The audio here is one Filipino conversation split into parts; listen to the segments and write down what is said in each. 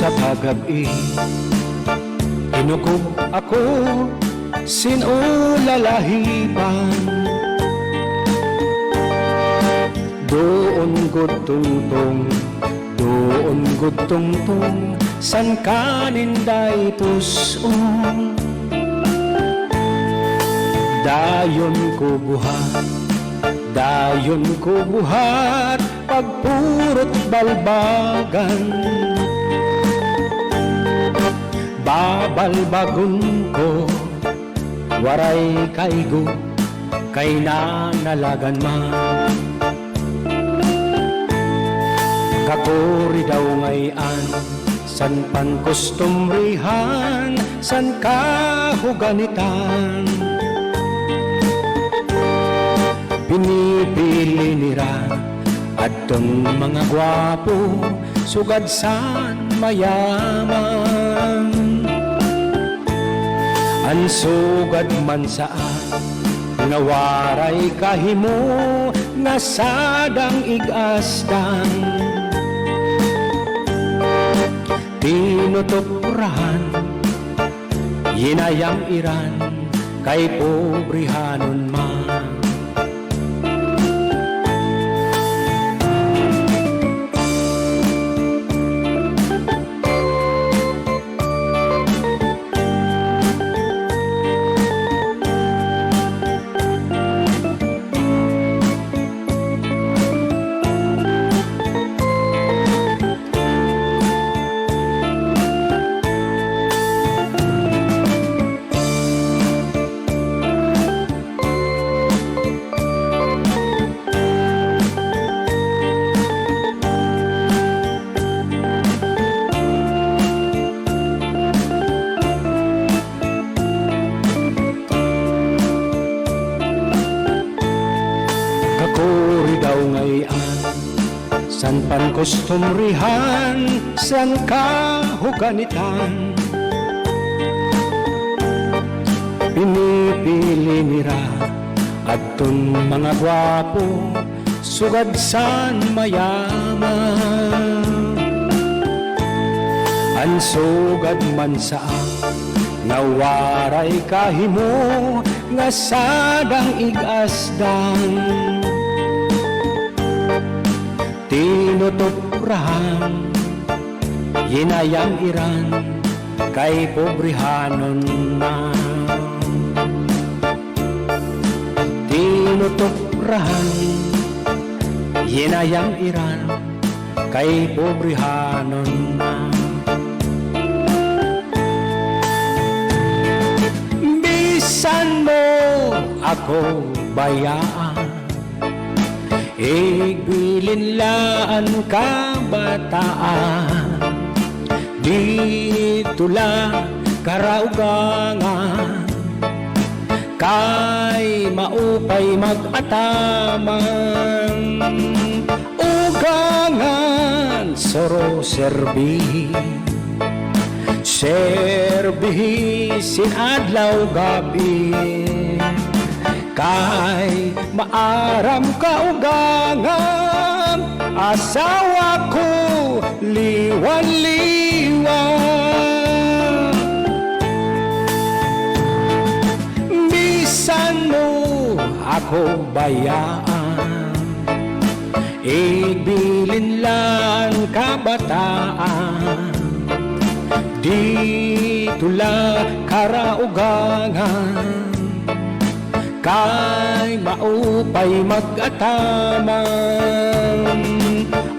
sa kagabi. Inukob ako sino lalahiban, doon gudtungtong, doon gudtungtong, san kaninday puson. Dayon ko buhat, dayon ko buhat, pagpurot balbagan. Babalbagon ko, waray kaigo, kay nanalagan man. Kakuri daw ngayon, san pan kustumrihan, san kahuganitan. Pinipili nira atong mga gwapo, sugad san mayaman. An sugad man saan, nga waray kahimo, nga sadang igasdan. Tinutupurahan, yinayang iran, kay pobrihanon man. Kakuri daw ngayon, san pan kustumrihan, san kahuganitan. Pinipili nira atong mga gwapo, sugad san mayaman. An sugad man saan, nga waray kahimo, nga sadang igasdan. Tinutupurahan, yinayang iran, kay pobrihanon na. Tinutupurahan, yinayang iran, kay pobrihanon na. Bisan mo ako bayaan, igbilin laan kabataan. Dito lang karaugangan, kay maupay mag-ataman. Ugangan soro serbi, serbi sin adlaw gabi. Kay maaram kaugangan, asawa ko liwan-liwan. Bisan mo ako bayaan, ibilin lang kabataan. Dito lang karaugangan, kay maupay mag-ataman.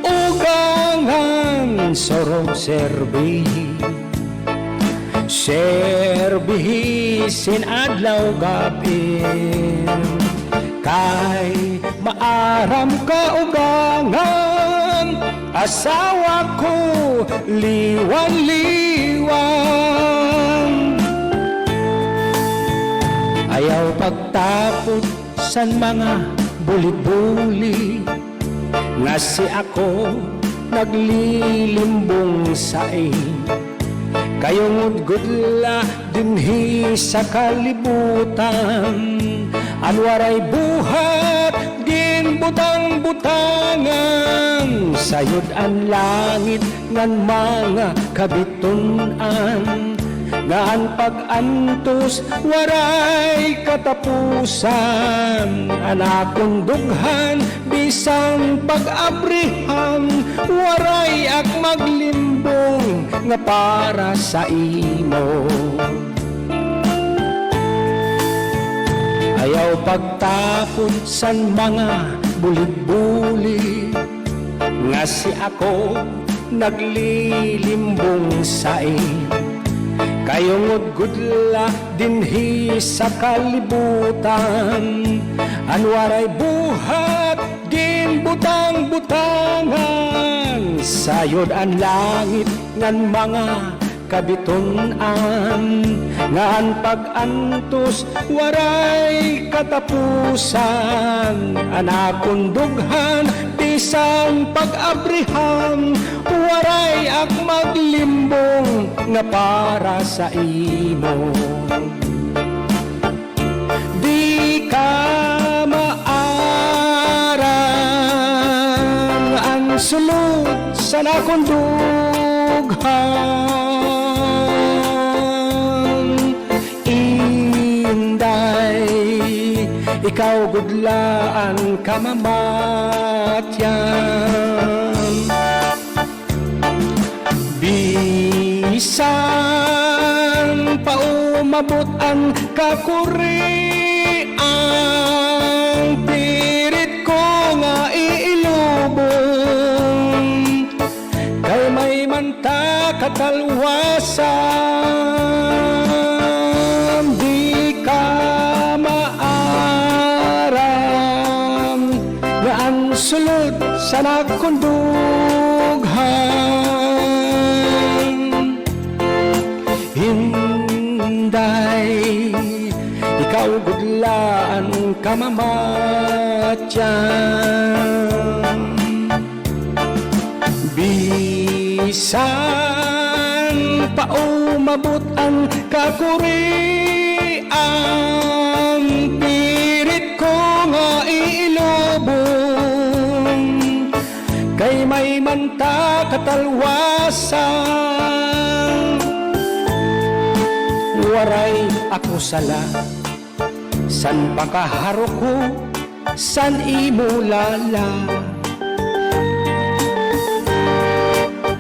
Ugangan sorong serbi, serbi sin adlaw gabi. Kay maaram kaugangan, asawa ko liwan-liwan. Ayaw pagtapot san mga buli-buli, nga si ako naglilimbong saing. Kayong gudla dinhi sa kalibutan, anwaray buhat din butang-butangan sayod ang langit ngan mga kabitunan nga ang pag-antos waray katapusan anakong dughan bisang pag-abrihan waray ak maglimbong nga para sa imo ayaw pagtapon san mga bulig-bulig nga si ako naglilimbong sa kayong gudla dinhi sa kalibutan anwaray buhat gin butang-butangan sayod ang langit ngan mga kabitunan nga ang pag-antos waray katapusan anakong dughan bisang pag-abrihan waray ak maglimbong nga para sa imo di ka maarang ang sulod sa nakong dughan inday ikaw gudlaan kamamatyan bisan pa umabot ang kakuri ang pirit ko nga iilubong kay may manta katalwasan di ka maaram nga ang sulod sa nakundughan hinday ikaw gudlaan kamamatyan bisan pa umabot ang kakuri ang pirit ko nga iilubong kay may manta katalwasan waray ako sala san pakaharo ko san imo lala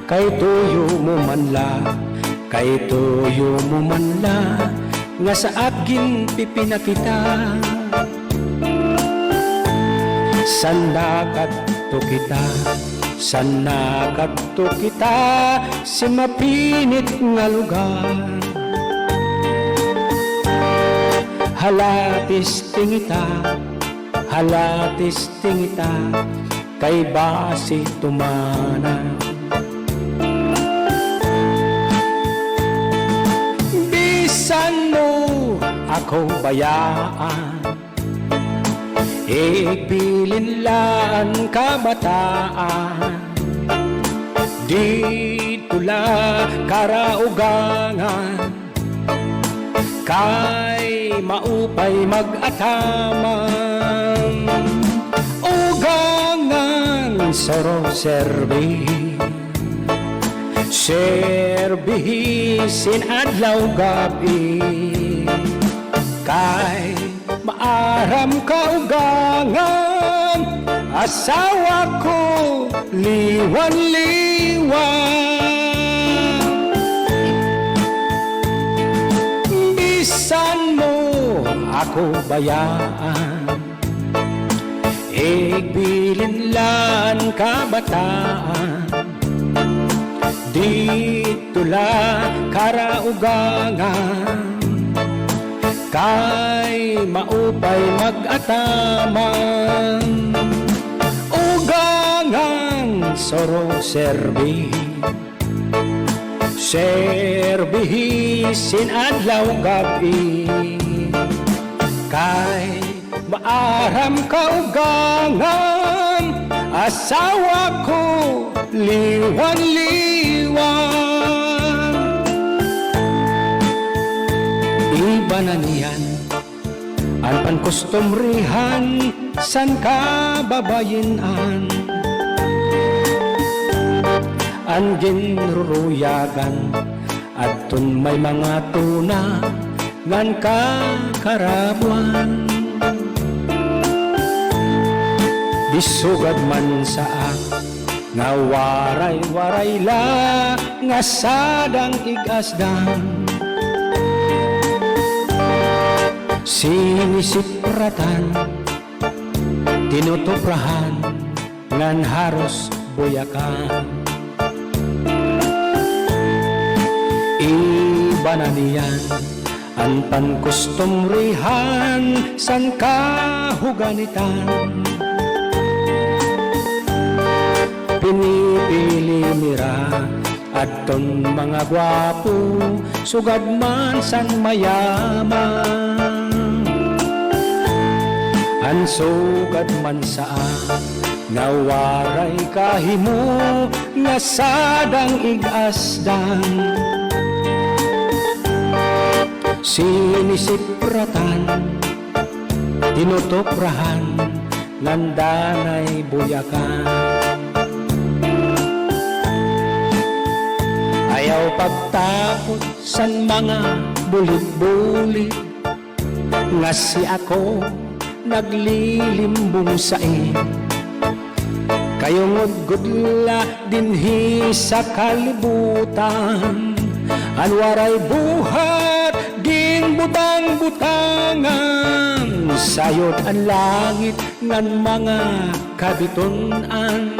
kay tuyo mo man la kay tuyo mo man la nga sa agin pipinakita san nakadto kita san nakadto kita si mapinit nga lugar halatis tingita kay basi tumana bisan mo ako bayaan ipilin lang kabataan dito la karaugangan kay maupay mag-ataman ugangan soro serbihin adlaw gabi kay maaram ka ugangan asawa ko liwan-liwan bisan mo ako bayaan igbilin lang kabataan dito la karaugangan kay maupay mag-ataman ugangan soro serbihin adlaw gabi kay maaram ka ugangan asawa ko liwan-liwan iba na niyan An pankustumrihan san kababayinan, an ginruruyagan adton may mga tuna ngan kakarabuan. Disugad man saak nga waray-waray la nga sadang igasdan, sinisipratan tinutuprahan ngan haros buyakan. Iba na niyan an pankustumrihan san kahuganitan, pinipili mira adton mga gwapo sugad man san mayaman. An sugad man saa nga waray kahimo nga sadang igasdan, sinisipratan tinutuprahan nandanay buyakan. Ayaw pagtapos san mga bulit-bulit nga si ako naglilimbong sain, kayong gudla dinhi sa kalibutan, an waray buhat ging butang-butangan, sayod ang langit ngan mga kabitunan,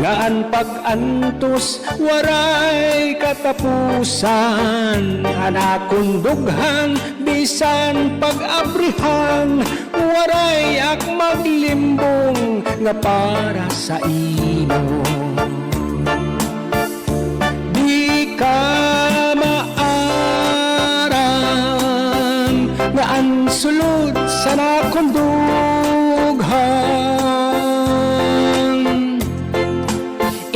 nga an pag-antos waray katapusan, anakong dughang bisan pag-abrihan, waray ak maglimbong nga para sa imo. Di ka maaram nga ang sulod sa nakong dughan,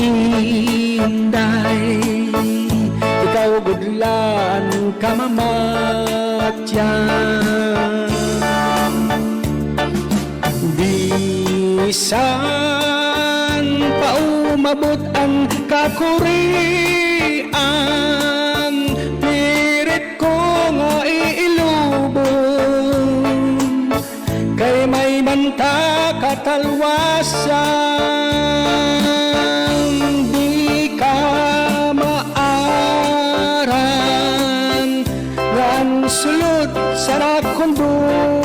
inday ikaw gudlan kamamatyan. Bisan pa umabot ang kakurian, pirit ko nga iilubong, kay may manta katalwasan. Di ka maaran ngan sulod sa nakong dughan,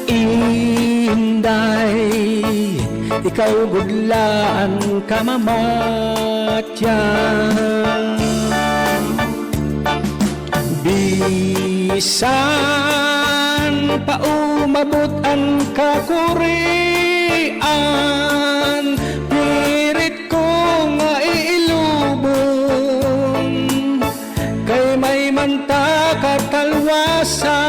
inday ikaw gudlaan kamamatyan. Bisan pa umabot ang kakurian, pirit ko nga iilubong, kay may manta katalwasan.